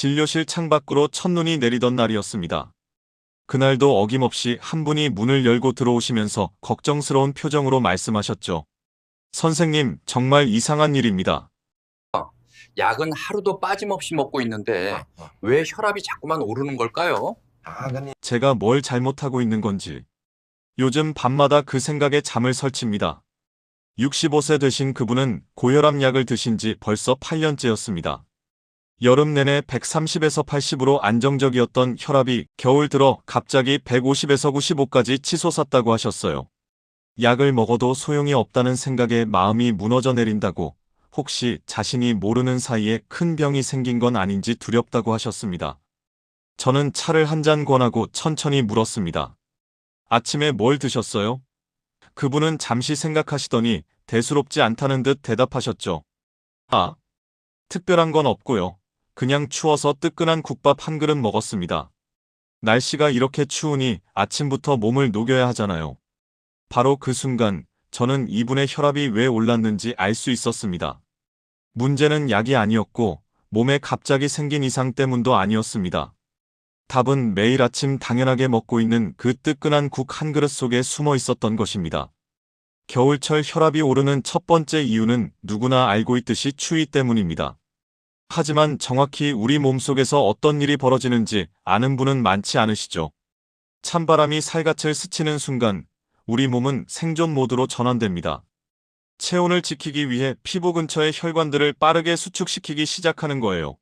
진료실 창밖으로 첫눈이 내리던 날이었습니다. 그날도 어김없이 한 분이 문을 열고 들어오시면서 걱정스러운 표정으로 말씀하셨죠. 선생님, 정말 이상한 일입니다. 약은 하루도 빠짐없이 먹고 있는데 왜 혈압이 자꾸만 오르는 걸까요? 제가 뭘 잘못하고 있는 건지. 요즘 밤마다 그 생각에 잠을 설칩니다. 65세 되신 그분은 고혈압 약을 드신 지 벌써 8년째였습니다. 여름 내내 130에서 80으로 안정적이었던 혈압이 겨울 들어 갑자기 150에서 95까지 치솟았다고 하셨어요. 약을 먹어도 소용이 없다는 생각에 마음이 무너져 내린다고, 혹시 자신이 모르는 사이에 큰 병이 생긴 건 아닌지 두렵다고 하셨습니다. 저는 차를 한 잔 권하고 천천히 물었습니다. 아침에 뭘 드셨어요? 그분은 잠시 생각하시더니 대수롭지 않다는 듯 대답하셨죠. 아, 특별한 건 없고요. 그냥 추워서 뜨끈한 국밥 한 그릇 먹었습니다. 날씨가 이렇게 추우니 아침부터 몸을 녹여야 하잖아요. 바로 그 순간 저는 이분의 혈압이 왜 올랐는지 알 수 있었습니다. 문제는 약이 아니었고 몸에 갑자기 생긴 이상 때문도 아니었습니다. 답은 매일 아침 당연하게 먹고 있는 그 뜨끈한 국 한 그릇 속에 숨어 있었던 것입니다. 겨울철 혈압이 오르는 첫 번째 이유는 누구나 알고 있듯이 추위 때문입니다. 하지만 정확히 우리 몸속에서 어떤 일이 벌어지는지 아는 분은 많지 않으시죠. 찬바람이 살갗을 스치는 순간 우리 몸은 생존 모드로 전환됩니다. 체온을 지키기 위해 피부 근처의 혈관들을 빠르게 수축시키기 시작하는 거예요.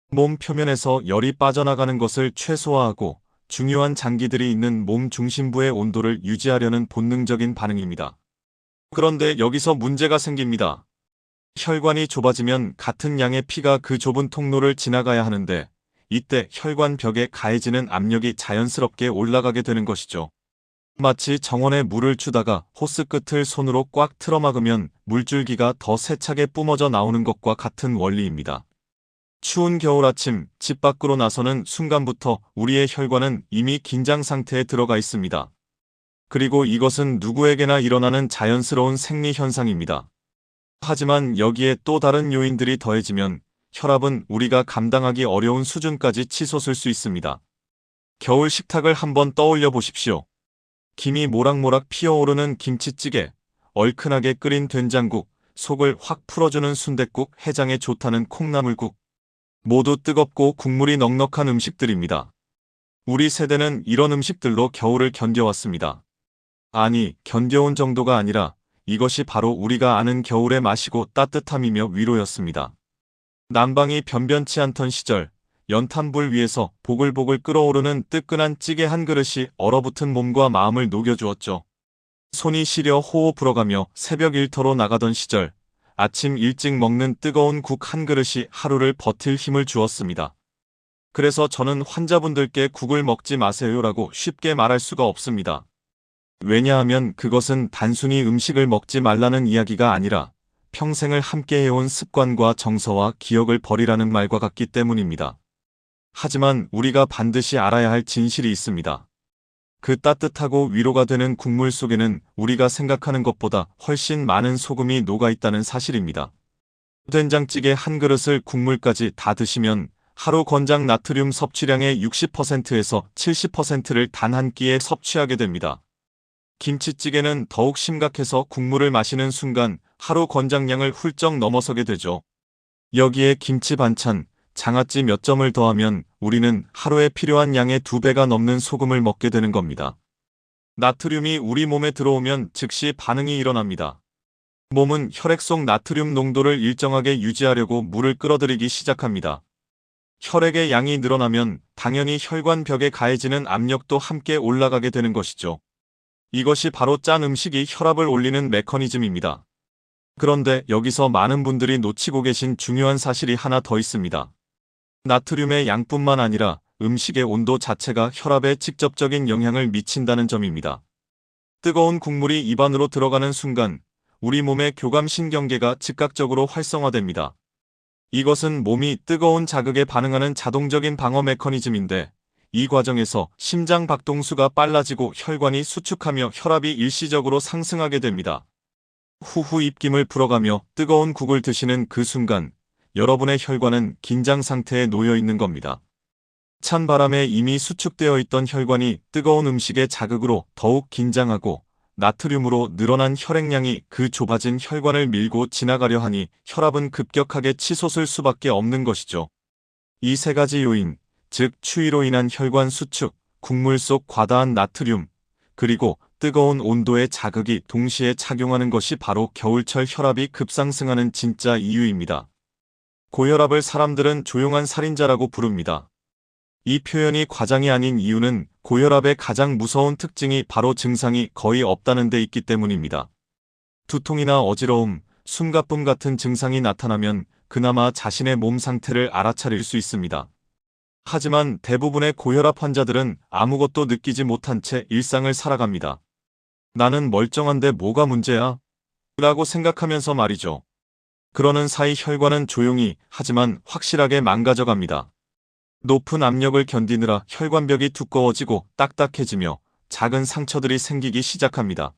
몸 표면에서 열이 빠져나가는 것을 최소화하고 중요한 장기들이 있는 몸 중심부의 온도를 유지하려는 본능적인 반응입니다. 그런데 여기서 문제가 생깁니다. 혈관이 좁아지면 같은 양의 피가 그 좁은 통로를 지나가야 하는데 이때 혈관 벽에 가해지는 압력이 자연스럽게 올라가게 되는 것이죠. 마치 정원에 물을 주다가 호스 끝을 손으로 꽉 틀어막으면 물줄기가 더 세차게 뿜어져 나오는 것과 같은 원리입니다. 추운 겨울 아침 집 밖으로 나서는 순간부터 우리의 혈관은 이미 긴장 상태에 들어가 있습니다. 그리고 이것은 누구에게나 일어나는 자연스러운 생리 현상입니다. 하지만 여기에 또 다른 요인들이 더해지면 혈압은 우리가 감당하기 어려운 수준까지 치솟을 수 있습니다. 겨울 식탁을 한번 떠올려 보십시오. 김이 모락모락 피어오르는 김치찌개, 얼큰하게 끓인 된장국, 속을 확 풀어주는 순댓국, 해장에 좋다는 콩나물국. 모두 뜨겁고 국물이 넉넉한 음식들입니다. 우리 세대는 이런 음식들로 겨울을 견뎌왔습니다. 아니, 견뎌온 정도가 아니라 이것이 바로 우리가 아는 겨울의 맛이고 따뜻함이며 위로였습니다. 난방이 변변치 않던 시절, 연탄불 위에서 보글보글 끓어오르는 뜨끈한 찌개 한 그릇이 얼어붙은 몸과 마음을 녹여주었죠. 손이 시려 호호 불어가며 새벽 일터로 나가던 시절, 아침 일찍 먹는 뜨거운 국 한 그릇이 하루를 버틸 힘을 주었습니다. 그래서 저는 환자분들께 국을 먹지 마세요라고 쉽게 말할 수가 없습니다. 왜냐하면 그것은 단순히 음식을 먹지 말라는 이야기가 아니라 평생을 함께 해온 습관과 정서와 기억을 버리라는 말과 같기 때문입니다. 하지만 우리가 반드시 알아야 할 진실이 있습니다. 그 따뜻하고 위로가 되는 국물 속에는 우리가 생각하는 것보다 훨씬 많은 소금이 녹아있다는 사실입니다. 된장찌개 한 그릇을 국물까지 다 드시면 하루 권장 나트륨 섭취량의 60%에서 70%를 단 한 끼에 섭취하게 됩니다. 김치찌개는 더욱 심각해서 국물을 마시는 순간 하루 권장량을 훌쩍 넘어서게 되죠. 여기에 김치 반찬, 장아찌 몇 점을 더하면 우리는 하루에 필요한 양의 2배가 넘는 소금을 먹게 되는 겁니다. 나트륨이 우리 몸에 들어오면 즉시 반응이 일어납니다. 몸은 혈액 속 나트륨 농도를 일정하게 유지하려고 물을 끌어들이기 시작합니다. 혈액의 양이 늘어나면 당연히 혈관 벽에 가해지는 압력도 함께 올라가게 되는 것이죠. 이것이 바로 짠 음식이 혈압을 올리는 메커니즘입니다. 그런데 여기서 많은 분들이 놓치고 계신 중요한 사실이 하나 더 있습니다. 나트륨의 양뿐만 아니라 음식의 온도 자체가 혈압에 직접적인 영향을 미친다는 점입니다. 뜨거운 국물이 입 안으로 들어가는 순간 우리 몸의 교감신경계가 즉각적으로 활성화됩니다. 이것은 몸이 뜨거운 자극에 반응하는 자동적인 방어 메커니즘인데 이 과정에서 심장 박동수가 빨라지고 혈관이 수축하며 혈압이 일시적으로 상승하게 됩니다. 후후 입김을 풀어가며 뜨거운 국을 드시는 그 순간 여러분의 혈관은 긴장 상태에 놓여 있는 겁니다. 찬 바람에 이미 수축되어 있던 혈관이 뜨거운 음식의 자극으로 더욱 긴장하고 나트륨으로 늘어난 혈액량이 그 좁아진 혈관을 밀고 지나가려 하니 혈압은 급격하게 치솟을 수밖에 없는 것이죠. 이 세 가지 요인, 즉 추위로 인한 혈관 수축, 국물 속 과다한 나트륨, 그리고 뜨거운 온도의 자극이 동시에 작용하는 것이 바로 겨울철 혈압이 급상승하는 진짜 이유입니다. 고혈압을 사람들은 조용한 살인자라고 부릅니다. 이 표현이 과장이 아닌 이유는 고혈압의 가장 무서운 특징이 바로 증상이 거의 없다는 데 있기 때문입니다. 두통이나 어지러움, 숨가쁨 같은 증상이 나타나면 그나마 자신의 몸 상태를 알아차릴 수 있습니다. 하지만 대부분의 고혈압 환자들은 아무것도 느끼지 못한 채 일상을 살아갑니다. 나는 멀쩡한데 뭐가 문제야? 라고 생각하면서 말이죠. 그러는 사이 혈관은 조용히 하지만 확실하게 망가져갑니다. 높은 압력을 견디느라 혈관벽이 두꺼워지고 딱딱해지며 작은 상처들이 생기기 시작합니다.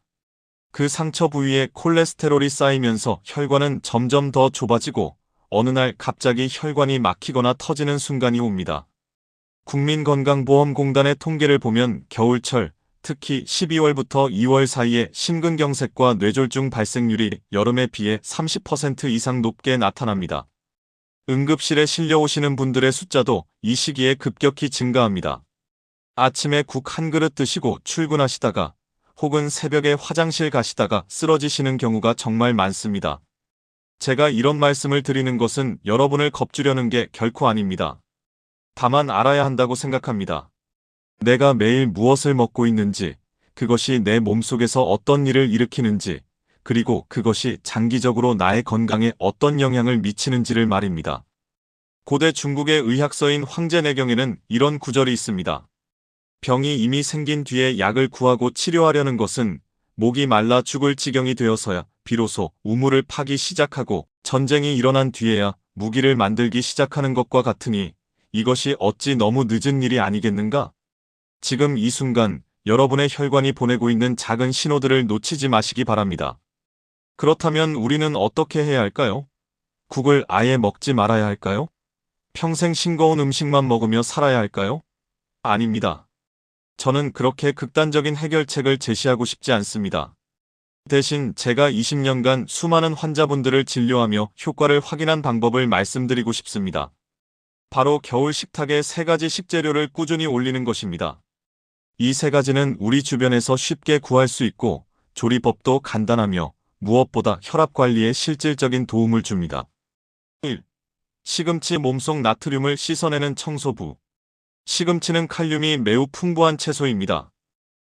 그 상처 부위에 콜레스테롤이 쌓이면서 혈관은 점점 더 좁아지고 어느 날 갑자기 혈관이 막히거나 터지는 순간이 옵니다. 국민건강보험공단의 통계를 보면 겨울철, 특히 12월부터 2월 사이에 심근경색과 뇌졸중 발생률이 여름에 비해 30% 이상 높게 나타납니다. 응급실에 실려오시는 분들의 숫자도 이 시기에 급격히 증가합니다. 아침에 국 한 그릇 드시고 출근하시다가 혹은 새벽에 화장실 가시다가 쓰러지시는 경우가 정말 많습니다. 제가 이런 말씀을 드리는 것은 여러분을 겁주려는 게 결코 아닙니다. 다만 알아야 한다고 생각합니다. 내가 매일 무엇을 먹고 있는지, 그것이 내 몸속에서 어떤 일을 일으키는지, 그리고 그것이 장기적으로 나의 건강에 어떤 영향을 미치는지를 말입니다. 고대 중국의 의학서인 황제내경에는 이런 구절이 있습니다. 병이 이미 생긴 뒤에 약을 구하고 치료하려는 것은 목이 말라 죽을 지경이 되어서야 비로소 우물을 파기 시작하고 전쟁이 일어난 뒤에야 무기를 만들기 시작하는 것과 같으니 이것이 어찌 너무 늦은 일이 아니겠는가? 지금 이 순간 여러분의 혈관이 보내고 있는 작은 신호들을 놓치지 마시기 바랍니다. 그렇다면 우리는 어떻게 해야 할까요? 국을 아예 먹지 말아야 할까요? 평생 싱거운 음식만 먹으며 살아야 할까요? 아닙니다. 저는 그렇게 극단적인 해결책을 제시하고 싶지 않습니다. 대신 제가 20년간 수많은 환자분들을 진료하며 효과를 확인한 방법을 말씀드리고 싶습니다. 바로 겨울 식탁에 세 가지 식재료를 꾸준히 올리는 것입니다. 이 세 가지는 우리 주변에서 쉽게 구할 수 있고 조리법도 간단하며 무엇보다 혈압 관리에 실질적인 도움을 줍니다. 1. 시금치 몸속 나트륨을 씻어내는 청소부. 시금치는 칼륨이 매우 풍부한 채소입니다.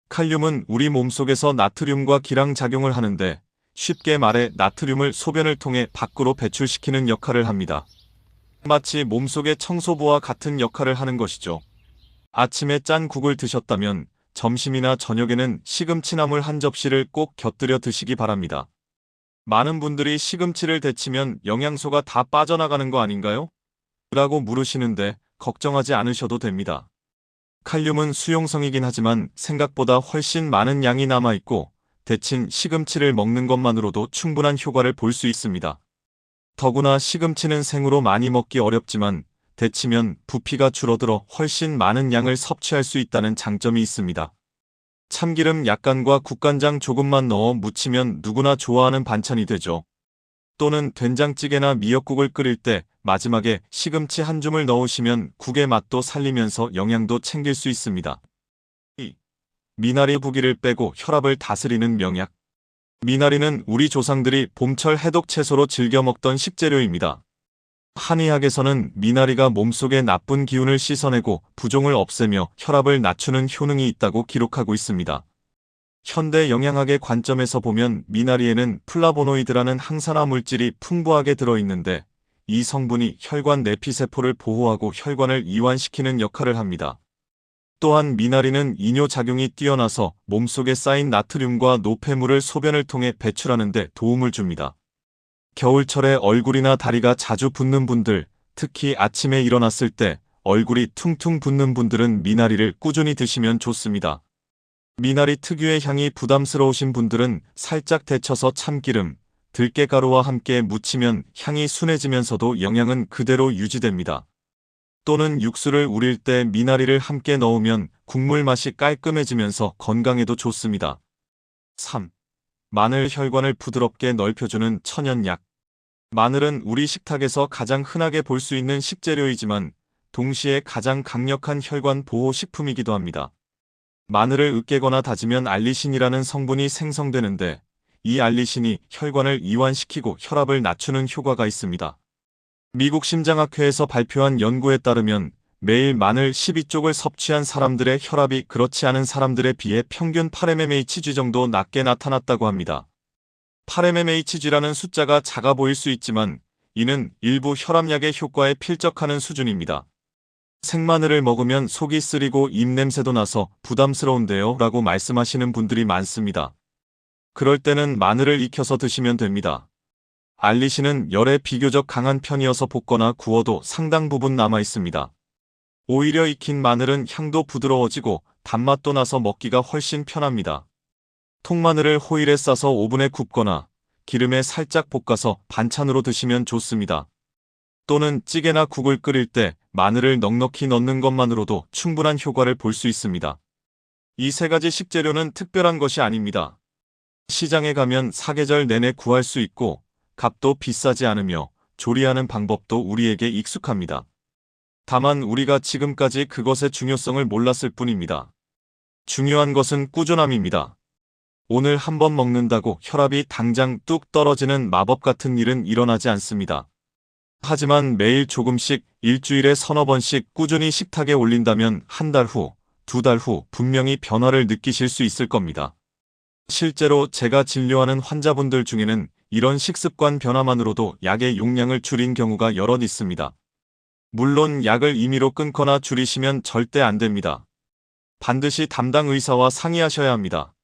칼륨은 우리 몸속에서 나트륨과 기량작용을 하는데 쉽게 말해 나트륨을 소변을 통해 밖으로 배출시키는 역할을 합니다. 마치 몸속의 청소부와 같은 역할을 하는 것이죠. 아침에 짠 국을 드셨다면 점심이나 저녁에는 시금치나물 한 접시를 꼭 곁들여 드시기 바랍니다. 많은 분들이 시금치를 데치면 영양소가 다 빠져나가는 거 아닌가요? 라고 물으시는데 걱정하지 않으셔도 됩니다. 칼륨은 수용성이긴 하지만 생각보다 훨씬 많은 양이 남아있고 데친 시금치를 먹는 것만으로도 충분한 효과를 볼 수 있습니다. 더구나 시금치는 생으로 많이 먹기 어렵지만 데치면 부피가 줄어들어 훨씬 많은 양을 섭취할 수 있다는 장점이 있습니다. 참기름 약간과 국간장 조금만 넣어 무치면 누구나 좋아하는 반찬이 되죠. 또는 된장찌개나 미역국을 끓일 때 마지막에 시금치 한 줌을 넣으시면 국의 맛도 살리면서 영양도 챙길 수 있습니다. 2. 미나리 부기를 빼고 혈압을 다스리는 명약. 미나리는 우리 조상들이 봄철 해독 채소로 즐겨 먹던 식재료입니다. 한의학에서는 미나리가 몸속의 나쁜 기운을 씻어내고 부종을 없애며 혈압을 낮추는 효능이 있다고 기록하고 있습니다. 현대 영양학의 관점에서 보면 미나리에는 플라보노이드라는 항산화 물질이 풍부하게 들어있는데 이 성분이 혈관 내피세포를 보호하고 혈관을 이완시키는 역할을 합니다. 또한 미나리는 이뇨작용이 뛰어나서 몸속에 쌓인 나트륨과 노폐물을 소변을 통해 배출하는 데 도움을 줍니다. 겨울철에 얼굴이나 다리가 자주 붓는 분들, 특히 아침에 일어났을 때 얼굴이 퉁퉁 붓는 분들은 미나리를 꾸준히 드시면 좋습니다. 미나리 특유의 향이 부담스러우신 분들은 살짝 데쳐서 참기름, 들깨가루와 함께 무치면 향이 순해지면서도 영양은 그대로 유지됩니다. 또는 육수를 우릴 때 미나리를 함께 넣으면 국물 맛이 깔끔해지면서 건강에도 좋습니다. 3. 마늘 혈관을 부드럽게 넓혀주는 천연약. 마늘은 우리 식탁에서 가장 흔하게 볼 수 있는 식재료이지만 동시에 가장 강력한 혈관 보호 식품이기도 합니다. 마늘을 으깨거나 다지면 알리신이라는 성분이 생성되는데 이 알리신이 혈관을 이완시키고 혈압을 낮추는 효과가 있습니다. 미국 심장학회에서 발표한 연구에 따르면 매일 마늘 12쪽을 섭취한 사람들의 혈압이 그렇지 않은 사람들에 비해 평균 8mmHg 정도 낮게 나타났다고 합니다. 8mmHg라는 숫자가 작아 보일 수 있지만 이는 일부 혈압약의 효과에 필적하는 수준입니다. 생마늘을 먹으면 속이 쓰리고 입냄새도 나서 부담스러운데요 라고 말씀하시는 분들이 많습니다. 그럴 때는 마늘을 익혀서 드시면 됩니다. 알리신은 열에 비교적 강한 편이어서 볶거나 구워도 상당 부분 남아 있습니다. 오히려 익힌 마늘은 향도 부드러워지고 단맛도 나서 먹기가 훨씬 편합니다. 통마늘을 호일에 싸서 오븐에 굽거나 기름에 살짝 볶아서 반찬으로 드시면 좋습니다. 또는 찌개나 국을 끓일 때 마늘을 넉넉히 넣는 것만으로도 충분한 효과를 볼 수 있습니다. 이 세 가지 식재료는 특별한 것이 아닙니다. 시장에 가면 사계절 내내 구할 수 있고 값도 비싸지 않으며 조리하는 방법도 우리에게 익숙합니다. 다만 우리가 지금까지 그것의 중요성을 몰랐을 뿐입니다. 중요한 것은 꾸준함입니다. 오늘 한번 먹는다고 혈압이 당장 뚝 떨어지는 마법 같은 일은 일어나지 않습니다. 하지만 매일 조금씩 일주일에 서너 번씩 꾸준히 식탁에 올린다면 한 달 후, 두 달 후 분명히 변화를 느끼실 수 있을 겁니다. 실제로 제가 진료하는 환자분들 중에는 이런 식습관 변화만으로도 약의 용량을 줄인 경우가 여럿 있습니다. 물론 약을 임의로 끊거나 줄이시면 절대 안 됩니다. 반드시 담당 의사와 상의하셔야 합니다.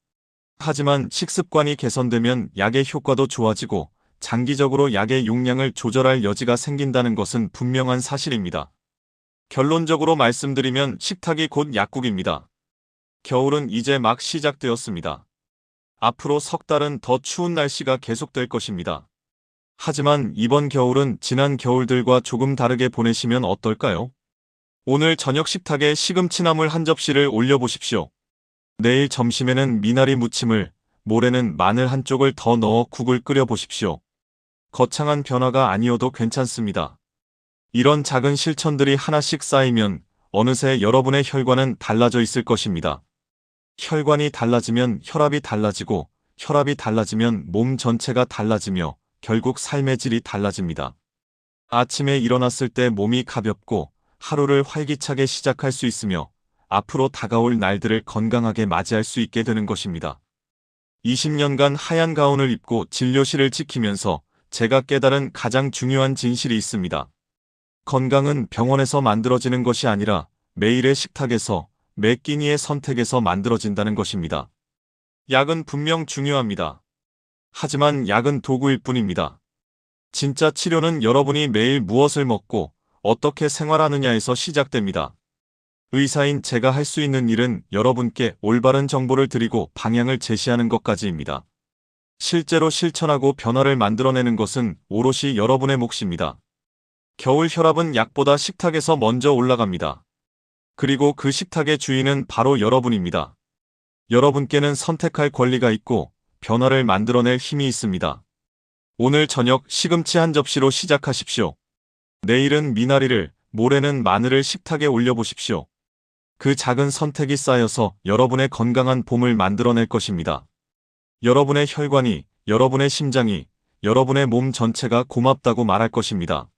하지만 식습관이 개선되면 약의 효과도 좋아지고 장기적으로 약의 용량을 조절할 여지가 생긴다는 것은 분명한 사실입니다. 결론적으로 말씀드리면 식탁이 곧 약국입니다. 겨울은 이제 막 시작되었습니다. 앞으로 석 달은 더 추운 날씨가 계속될 것입니다. 하지만 이번 겨울은 지난 겨울들과 조금 다르게 보내시면 어떨까요? 오늘 저녁 식탁에 시금치나물 한 접시를 올려보십시오. 내일 점심에는 미나리 무침을, 모레는 마늘 한 쪽을 더 넣어 국을 끓여보십시오. 거창한 변화가 아니어도 괜찮습니다. 이런 작은 실천들이 하나씩 쌓이면 어느새 여러분의 혈관은 달라져 있을 것입니다. 혈관이 달라지면 혈압이 달라지고 혈압이 달라지면 몸 전체가 달라지며 결국 삶의 질이 달라집니다. 아침에 일어났을 때 몸이 가볍고 하루를 활기차게 시작할 수 있으며 앞으로 다가올 날들을 건강하게 맞이할 수 있게 되는 것입니다. 20년간 하얀 가운을 입고 진료실을 지키면서 제가 깨달은 가장 중요한 진실이 있습니다. 건강은 병원에서 만들어지는 것이 아니라 매일의 식탁에서 매 끼니의 선택에서 만들어진다는 것입니다. 약은 분명 중요합니다. 하지만 약은 도구일 뿐입니다. 진짜 치료는 여러분이 매일 무엇을 먹고 어떻게 생활하느냐에서 시작됩니다. 의사인 제가 할 수 있는 일은 여러분께 올바른 정보를 드리고 방향을 제시하는 것까지입니다. 실제로 실천하고 변화를 만들어내는 것은 오롯이 여러분의 몫입니다. 겨울 혈압은 약보다 식탁에서 먼저 올라갑니다. 그리고 그 식탁의 주인은 바로 여러분입니다. 여러분께는 선택할 권리가 있고 변화를 만들어낼 힘이 있습니다. 오늘 저녁 시금치 한 접시로 시작하십시오. 내일은 미나리를, 모레는 마늘을 식탁에 올려보십시오. 그 작은 선택이 쌓여서 여러분의 건강한 봄을 만들어낼 것입니다. 여러분의 혈관이, 여러분의 심장이, 여러분의 몸 전체가 고맙다고 말할 것입니다.